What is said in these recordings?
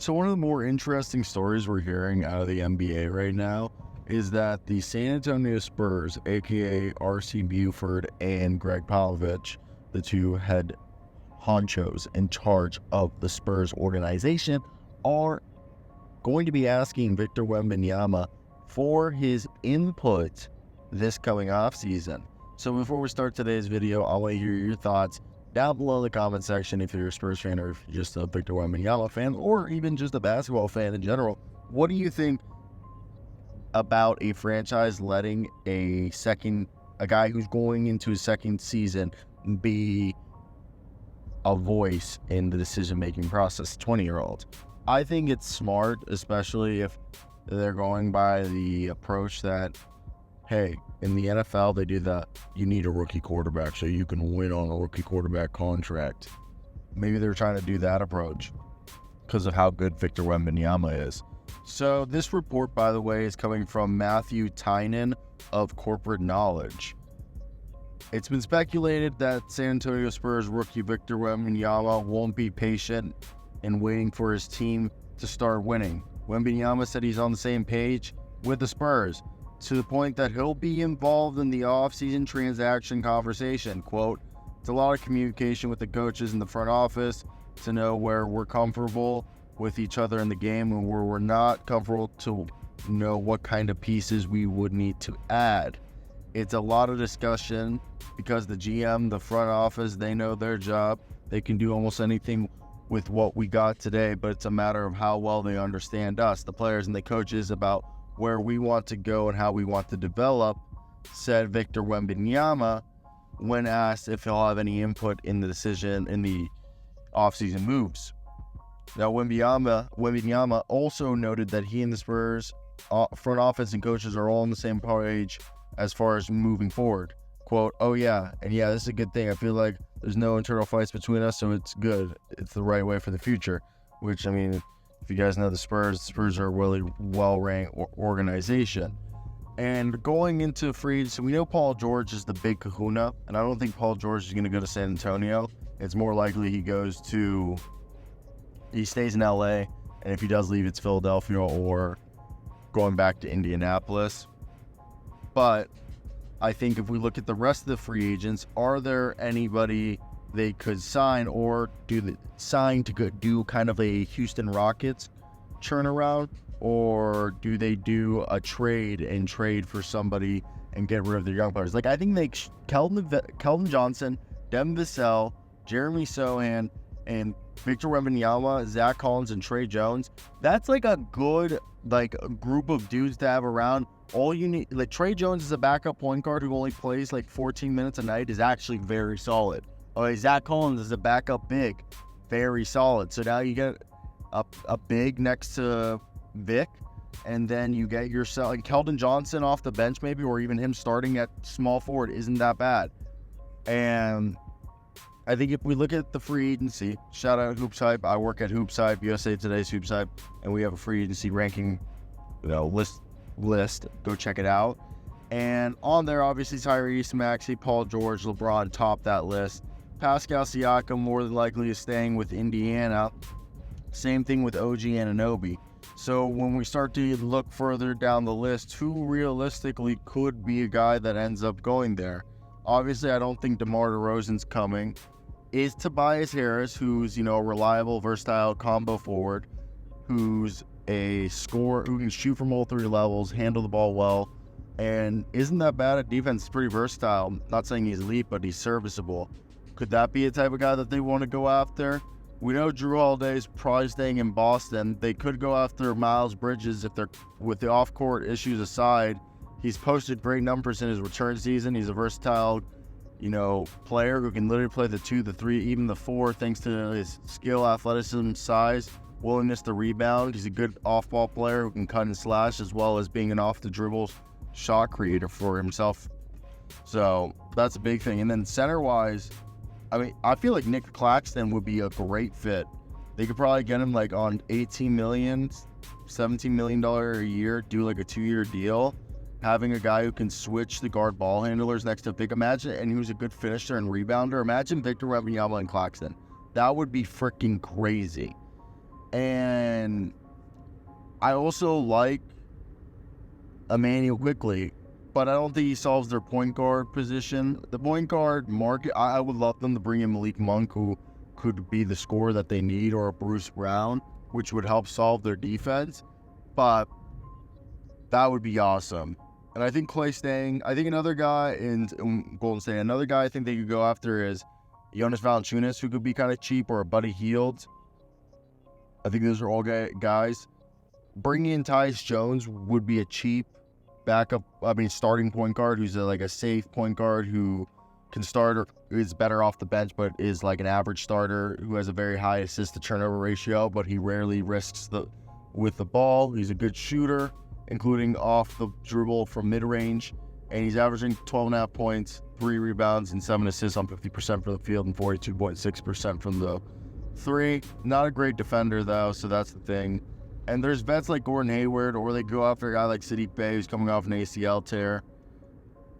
So one of the more interesting stories we're hearing out of the NBA right now is that the San Antonio Spurs, aka R.C. Buford and Greg Popovich, the two head honchos in charge of the Spurs organization, are going to be asking Victor Wembanyama for his input this coming offseason. So before we start today's video, I want to hear your thoughts down below in the comment section. If you're a Spurs fan or if you're just a Victor Wembanyama fan or even just a basketball fan in general, what do you think about a franchise letting a guy who's going into his second season be a voice in the decision-making process, 20-year-old? I think it's smart, especially if they're going by the approach that, hey, in the NFL, they do that. You need a rookie quarterback so you can win on a rookie quarterback contract. Maybe they're trying to do that approach because of how good Victor Wembanyama is. So this report, by the way, is coming from Matthew Tynan of Corporate Knowledge. It's been speculated that San Antonio Spurs rookie Victor Wembanyama won't be patient in waiting for his team to start winning. Wembanyama said he's on the same page with the Spurs, to the point that he'll be involved in the offseason transaction conversation. Quote, it's a lot of communication with the coaches in the front office to know where we're comfortable with each other in the game and where we're not comfortable, to know what kind of pieces we would need to add. It's a lot of discussion because the GM, the front office, they know their job. They can do almost anything with what we got today, but it's a matter of how well they understand us, the players and the coaches, about where we want to go and how we want to develop, said Victor Wembanyama when asked if he'll have any input in the decision in the offseason moves. Now, Wembanyama also noted that he and the Spurs front office and coaches are all on the same page as far as moving forward. Quote, oh yeah, and yeah, this is a good thing. I feel like there's no internal fights between us, so it's good. It's the right way for the future, which, I mean, if you guys know the Spurs are a really well-ranked organization. And going into free agency, we know Paul George is the big kahuna, and I don't think Paul George is going to go to San Antonio. It's more likely he stays in LA, and if he does leave, it's Philadelphia or going back to Indianapolis. But I think if we look at the rest of the free agents, are there anybody they could sign, or sign to do kind of a Houston Rockets turnaround, or do they do a trade for somebody and get rid of their young players? Like, I think Keldon Johnson, Devin Vassell, Jeremy Sohan, and Victor Wembanyama, Zach Collins, and Trey Jones. That's like a good a group of dudes to have around. All you need, like, Trey Jones is a backup point guard who only plays like 14 minutes a night, is actually very solid. Zach Collins is a backup big, very solid. So now you get a big next to Vic, and then you get yourself like Keldon Johnson off the bench maybe, or even him starting at small forward isn't that bad. And I think if we look at the free agency, shout out Hoops Hype. I work at Hoops Hype, USA Today's Hoops Hype, and we have a free agency ranking, list. Go check it out. And on there, obviously, Tyrese Maxey, Paul George, LeBron top that list. Pascal Siakam more than likely is staying with Indiana. Same thing with OG Anunoby. So when we start to look further down the list, who realistically could be a guy that ends up going there? Obviously, I don't think DeMar DeRozan's coming. Is Tobias Harris, who's, a reliable, versatile combo forward, who's a scorer, who can shoot from all three levels, handle the ball well, and isn't that bad at defense, pretty versatile. Not saying he's elite, but he's serviceable. Could that be a type of guy that they want to go after? We know Drew Holiday's probably staying in Boston. They could go after Miles Bridges if they're, with the off-court issues aside. He's posted great numbers in his return season. He's a versatile, player who can literally play the 2, the 3, even the 4, thanks to his skill, athleticism, size, willingness to rebound. He's a good off-ball player who can cut and slash, as well as being an off-the-dribble shot creator for himself. So that's a big thing. And then center-wise, I feel like Nick Claxton would be a great fit. They could probably get him like on $18 million, $17 million a year, do like a 2-year deal. Having a guy who can switch the guard ball handlers next to Vic, and who's a good finisher and rebounder. Imagine Victor Wembanyama and Claxton. That would be freaking crazy. And And I also like Emmanuel quickly, but I don't think he solves their point guard position. The point guard market, I would love them to bring in Malik Monk, who could be the scorer that they need, or a Bruce Brown, which would help solve their defense. But that would be awesome. And I think Clay staying. I think another guy in Golden State, another guy I think they could go after is Jonas Valanciunas, who could be kind of cheap, or a Buddy Hield. I think those are all guys. Bringing in Tyus Jones would be a cheap starting point guard who's like a safe point guard who can start or is better off the bench, but is like an average starter who has a very high assist to turnover ratio, but he rarely risks with the ball. He's a good shooter, including off the dribble from mid-range, and he's averaging 12.5 points, 3 rebounds, and 7 assists on 50% from the field and 42.6% from the 3. Not a great defender, though, so that's the thing. And there's vets like Gordon Hayward, or they go after a guy like Saddiq Bey, who's coming off an ACL tear.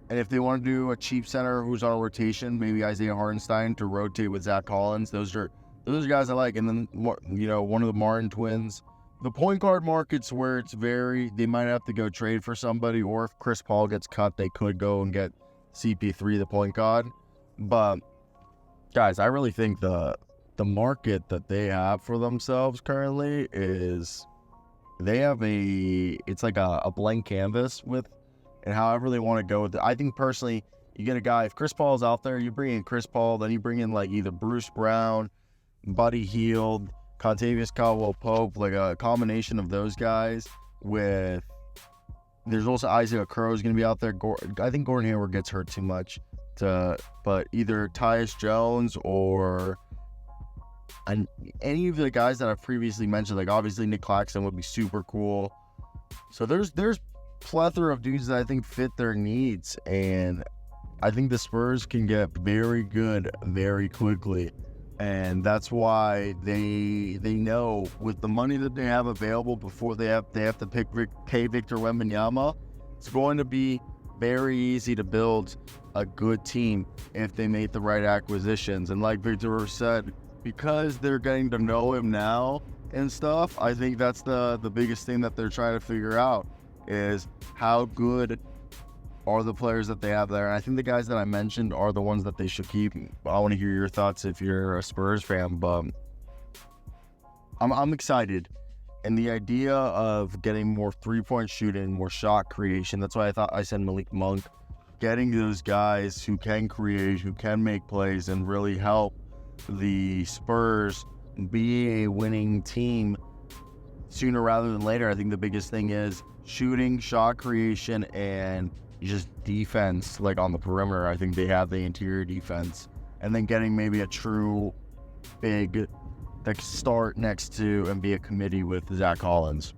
And if they want to do a cheap center who's on a rotation, maybe Isaiah Hartenstein to rotate with Zach Collins. Those are guys I like. And then, one of the Martin twins. The point guard market's where they might have to go trade for somebody, or if Chris Paul gets cut, they could go and get CP3, the point guard. But, guys, I really think the market that they have for themselves currently is it's like a blank canvas and however they want to go with it. I think personally, you get a guy, if Chris Paul's out there, you bring in Chris Paul, then you bring in like either Bruce Brown, Buddy Hield, Contavious Caldwell-Pope, like a combination of those guys there's also Isaac Okoro's going to be out there. I think Gordon Hayward gets hurt too much but either Tyus Jones or any of the guys that I've previously mentioned, like obviously Nick Claxton would be super cool. So there's plethora of dudes that I think fit their needs, and I think the Spurs can get very good very quickly. And that's why they know with the money that they have available before they have to pay Victor Wembanyama, it's going to be very easy to build a good team if they make the right acquisitions. And like Victor said, because they're getting to know him now and stuff, I think that's the biggest thing that they're trying to figure out is how good are the players that they have there. And I think the guys that I mentioned are the ones that they should keep. I want to hear your thoughts if you're a Spurs fan, but I'm excited. And the idea of getting more three-point shooting, more shot creation, that's why I said Malik Monk, getting those guys who can create, who can make plays and really help the Spurs be a winning team sooner rather than later. I think the biggest thing is shooting, shot creation, and just defense, like on the perimeter. I think they have the interior defense, and then getting maybe a true big that can start next to and be a committee with Zach Collins.